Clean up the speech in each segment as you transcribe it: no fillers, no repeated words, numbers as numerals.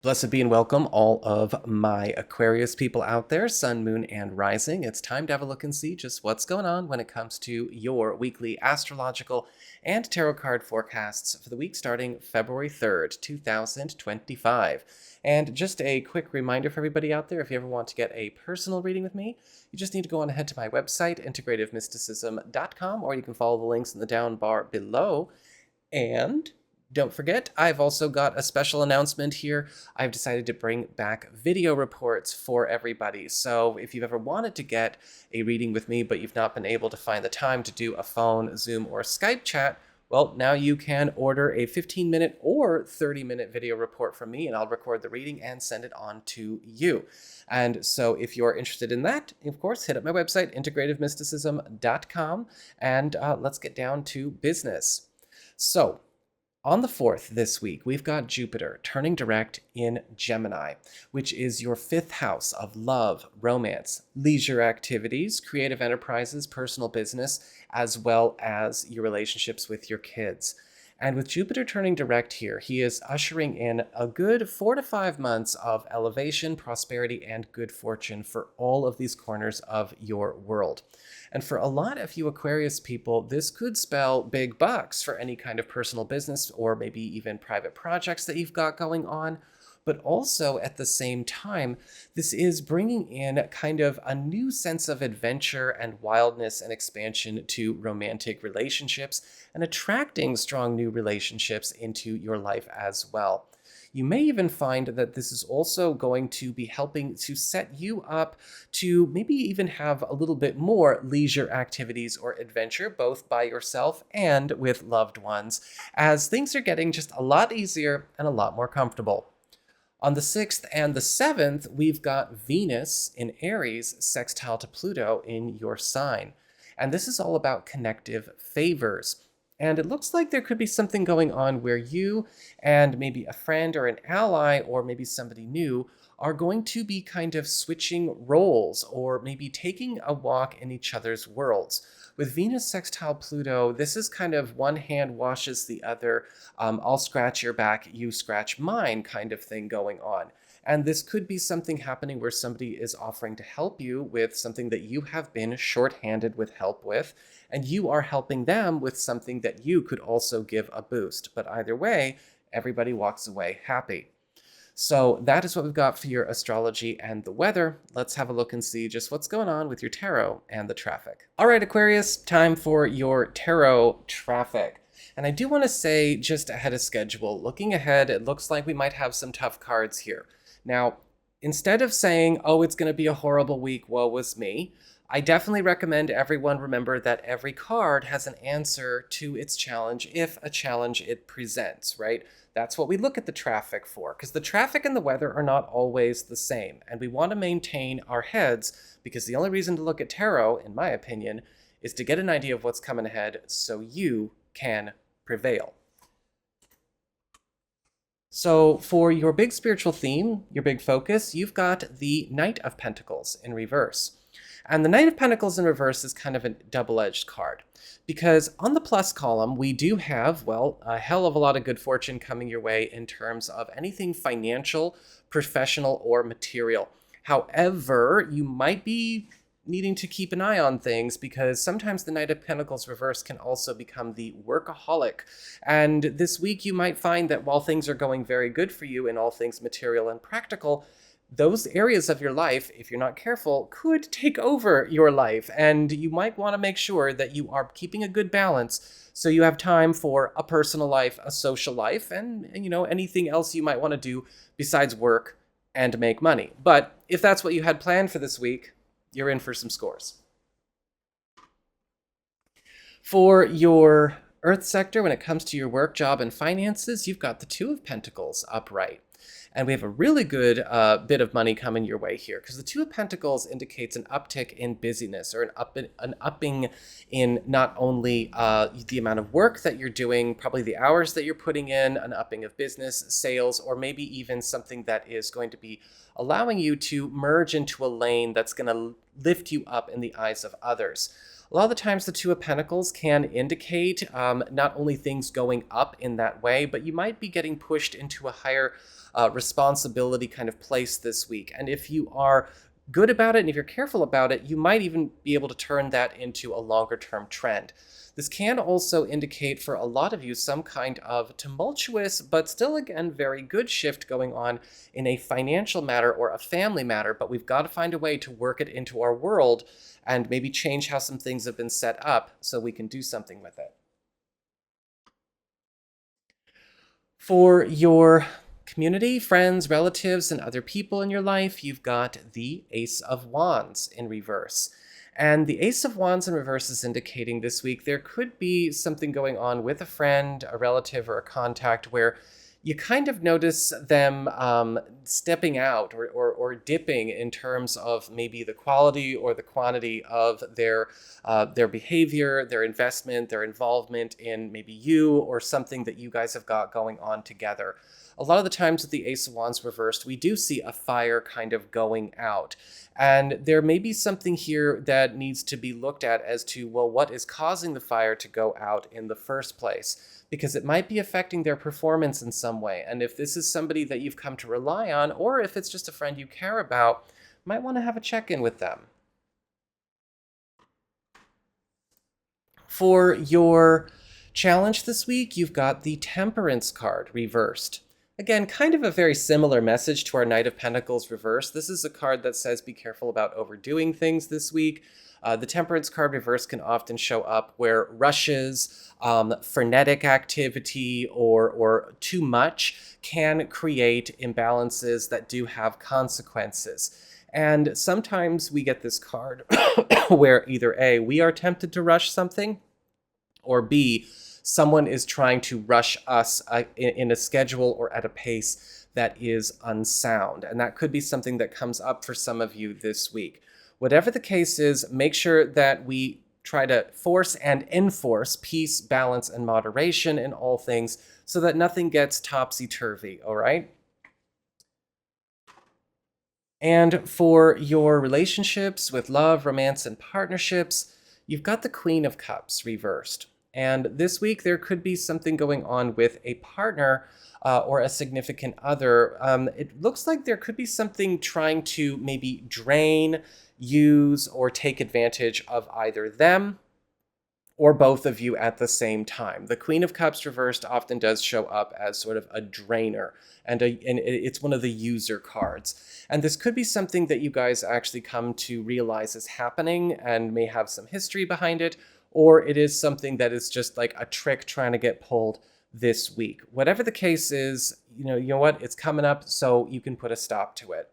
Blessed be and welcome all of my Aquarius people out there, Sun, Moon, and Rising. It's time to have a look and see just what's going on when it comes to your weekly astrological and tarot card forecasts for the week starting February 3rd, 2025. And just a quick reminder for everybody out there, if you ever want to get a personal reading with me, you just need to go on ahead to my website, integrativemysticism.com, or you can follow the links in the down bar below. And don't forget, I've also got a special announcement here. I've decided to bring back video reports for everybody. So if you've ever wanted to get a reading with me, but you've not been able to find the time to do a phone, Zoom, or Skype chat, well, now you can order a 15-minute or 30-minute video report from me, and I'll record the reading and send it on to you. And so if you're interested in that, of course, hit up my website, integrativemysticism.com, and let's get down to business. So, on the 4th this week, we've got Jupiter turning direct in Gemini, which is your 5th house of love, romance, leisure activities, creative enterprises, personal business, as well as your relationships with your kids. And with Jupiter turning direct here, he is ushering in a good 4 to 5 months of elevation, prosperity, and good fortune for all of these corners of your world. And for a lot of you Aquarius people, this could spell big bucks for any kind of personal business or maybe even private projects that you've got going on. But also at the same time, this is bringing in kind of a new sense of adventure and wildness and expansion to romantic relationships and attracting strong new relationships into your life as well. You may even find that this is also going to be helping to set you up to maybe even have a little bit more leisure activities or adventure, both by yourself and with loved ones, as things are getting just a lot easier and a lot more comfortable. On the 6th and the 7th, we've got Venus in Aries sextile to Pluto in your sign. And this is all about connective favors. And it looks like there could be something going on where you and maybe a friend or an ally or maybe somebody new are going to be kind of switching roles or maybe taking a walk in each other's worlds. With Venus sextile Pluto, this is kind of one hand washes the other, I'll scratch your back, you scratch mine kind of thing going on. And this could be something happening where somebody is offering to help you with something that you have been shorthanded with help with, and you are helping them with something that you could also give a boost. But either way, everybody walks away happy. So that is what we've got for your astrology and the weather. Let's have a look and see just what's going on with your tarot and the traffic. All right, Aquarius, time for your tarot traffic. And I do want to say, just ahead of schedule, looking ahead, it looks like we might have some tough cards here. Now, instead of saying, oh, it's going to be a horrible week, woe was me, I definitely recommend everyone remember that every card has an answer to its challenge if a challenge it presents, right? That's what we look at the traffic for, because the traffic and the weather are not always the same, and we want to maintain our heads, because the only reason to look at tarot, in my opinion, is to get an idea of what's coming ahead so you can prevail. So for your big spiritual theme, your big focus, you've got the Knight of Pentacles in reverse. And the Knight of Pentacles in reverse is kind of a double-edged card, because on the plus column, we do have, well, a hell of a lot of good fortune coming your way in terms of anything financial, professional, or material. However, you might be needing to keep an eye on things, because sometimes the Knight of Pentacles reverse can also become the workaholic. And this week you might find that while things are going very good for you in all things material and practical, those areas of your life, if you're not careful, could take over your life. And you might want to make sure that you are keeping a good balance so you have time for a personal life, a social life, and anything else you might want to do besides work and make money. But if that's what you had planned for this week, you're in for some scores. For your Earth sector, when it comes to your work, job, and finances, you've got the Two of Pentacles upright. And we have a really good bit of money coming your way here, because the Two of Pentacles indicates an uptick in busyness, or an upping in not only the amount of work that you're doing, probably the hours that you're putting in, an upping of business, sales, or maybe even something that is going to be allowing you to merge into a lane that's going to lift you up in the eyes of others. A lot of the times the Two of Pentacles can indicate not only things going up in that way, but you might be getting pushed into a higher responsibility kind of placed this week. And if you are good about it and if you're careful about it, you might even be able to turn that into a longer term trend. This can also indicate for a lot of you some kind of tumultuous, but still again very good shift going on in a financial matter or a family matter, but we've got to find a way to work it into our world and maybe change how some things have been set up so we can do something with it. For your community, friends, relatives, and other people in your life, you've got the Ace of Wands in reverse. And the Ace of Wands in reverse is indicating this week there could be something going on with a friend, a relative, or a contact where you kind of notice them stepping out or dipping in terms of maybe the quality or the quantity of their behavior, their investment, their involvement in maybe you or something that you guys have got going on together. A lot of the times with the Ace of Wands reversed, we do see a fire kind of going out. And there may be something here that needs to be looked at as to, well, what is causing the fire to go out in the first place? Because it might be affecting their performance in some way. And if this is somebody that you've come to rely on, or if it's just a friend you care about, you might want to have a check-in with them. For your challenge this week, you've got the Temperance card reversed. Again, kind of a very similar message to our Knight of Pentacles reversed. This is a card that says be careful about overdoing things this week. The Temperance card reverse can often show up where rushes, frenetic activity, or too much can create imbalances that do have consequences. And sometimes we get this card where either A, we are tempted to rush something, or B, someone is trying to rush us in a schedule or at a pace that is unsound. And that could be something that comes up for some of you this week. Whatever the case is, make sure that we try to force and enforce peace, balance, and moderation in all things so that nothing gets topsy-turvy, all right? And for your relationships with love, romance, and partnerships, you've got the Queen of Cups reversed. And this week, there could be something going on with a partner or a significant other. It looks like there could be something trying to maybe drain, use, or take advantage of either them or both of you at the same time. The Queen of Cups reversed often does show up as sort of a drainer, and it's one of the user cards. And this could be something that you guys actually come to realize is happening and may have some history behind it, or it is something that is just like a trick trying to get pulled this week. Whatever the case is, you know what? It's coming up, so you can put a stop to it.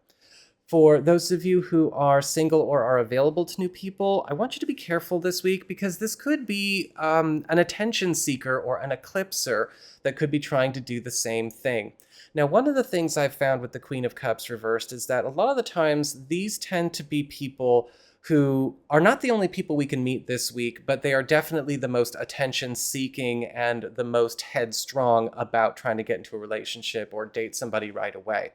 For those of you who are single or are available to new people, I want you to be careful this week because this could be an attention seeker or an eclipser that could be trying to do the same thing. Now, one of the things I've found with the Queen of Cups reversed is that a lot of the times these tend to be people who are not the only people we can meet this week, but they are definitely the most attention-seeking and the most headstrong about trying to get into a relationship or date somebody right away.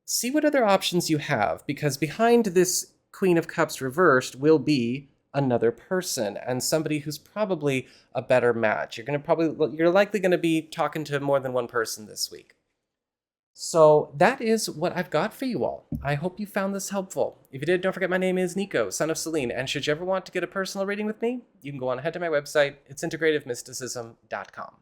See what other options you have, because behind this Queen of Cups reversed will be another person and somebody who's probably a better match. You're likely going to be talking to more than one person this week. So that is what I've got for you all. I hope you found this helpful. If you did, don't forget my name is Nico, Son of Selene, and should you ever want to get a personal reading with me, you can go on ahead to my website. It's integrativemysticism.com.